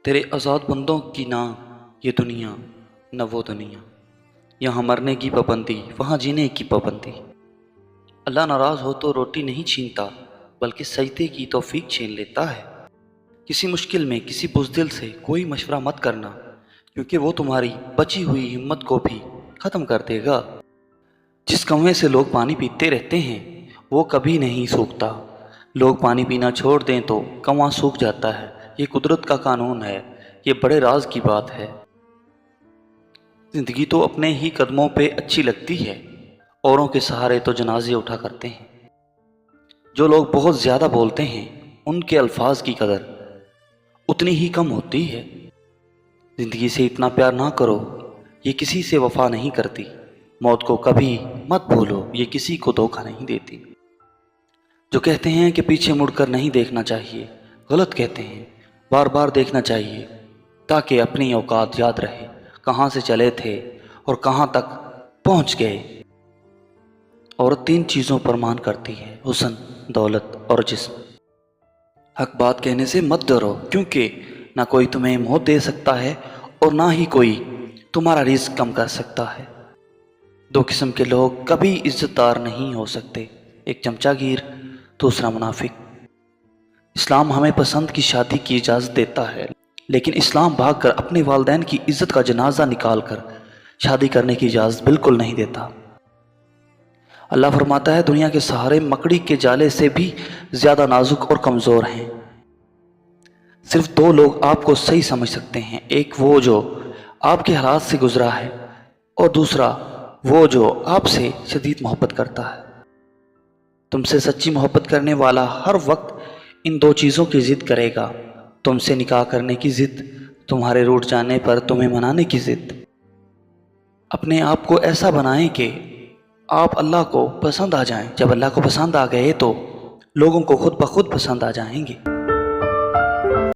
تیرے آزاد بندوں کی نہ یہ دنیا نہ وہ دنیا، یہاں مرنے کی پابندی وہاں جینے کی پابندی۔ اللہ ناراض ہو تو روٹی نہیں چھینتا بلکہ سجدے کی توفیق چھین لیتا ہے۔ کسی مشکل میں کسی بزدل سے کوئی مشورہ مت کرنا، کیونکہ وہ تمہاری بچی ہوئی ہمت کو بھی ختم کر دے گا۔ جس کنویں سے لوگ پانی پیتے رہتے ہیں وہ کبھی نہیں سوکھتا۔ لوگ پانی پینا چھوڑ دیں تو کنواں سوکھ جاتا ہے۔ یہ قدرت کا قانون ہے، یہ بڑے راز کی بات ہے۔ زندگی تو اپنے ہی قدموں پہ اچھی لگتی ہے، اوروں کے سہارے تو جنازے اٹھا کرتے ہیں۔ جو لوگ بہت زیادہ بولتے ہیں ان کے الفاظ کی قدر اتنی ہی کم ہوتی ہے۔ زندگی سے اتنا پیار نہ کرو، یہ کسی سے وفا نہیں کرتی۔ موت کو کبھی مت بھولو، یہ کسی کو دھوکہ نہیں دیتی۔ جو کہتے ہیں کہ پیچھے مڑ کر نہیں دیکھنا چاہیے، غلط کہتے ہیں۔ بار بار دیکھنا چاہیے تاکہ اپنی اوقات یاد رہے، کہاں سے چلے تھے اور کہاں تک پہنچ گئے۔ عورت 3 چیزوں پر مان کرتی ہے: حسن، دولت اور جسم۔ حق بات کہنے سے مت ڈرو، کیونکہ نہ کوئی تمہیں موت دے سکتا ہے اور نہ ہی کوئی تمہارا رزق کم کر سکتا ہے۔ 2 قسم کے لوگ کبھی عزت دار نہیں ہو سکتے، ایک چمچہ گیر، دوسرا منافق۔ اسلام ہمیں پسند کی شادی کی اجازت دیتا ہے، لیکن اسلام بھاگ کر اپنے والدین کی عزت کا جنازہ نکال کر شادی کرنے کی اجازت بالکل نہیں دیتا۔ اللہ فرماتا ہے دنیا کے سہارے مکڑی کے جالے سے بھی زیادہ نازک اور کمزور ہیں۔ صرف 2 لوگ آپ کو صحیح سمجھ سکتے ہیں، ایک وہ جو آپ کے حالات سے گزرا ہے اور دوسرا وہ جو آپ سے شدید محبت کرتا ہے۔ تم سے سچی محبت کرنے والا ہر وقت ان 2 چیزوں کی ضد کرے گا: تم سے نکاح کرنے کی ضد، تمہارے روٹھ جانے پر تمہیں منانے کی ضد۔ اپنے آپ کو ایسا بنائیں کہ آپ اللہ کو پسند آ جائیں۔ جب اللہ کو پسند آ گئے تو لوگوں کو خود بخود پسند آ جائیں گے۔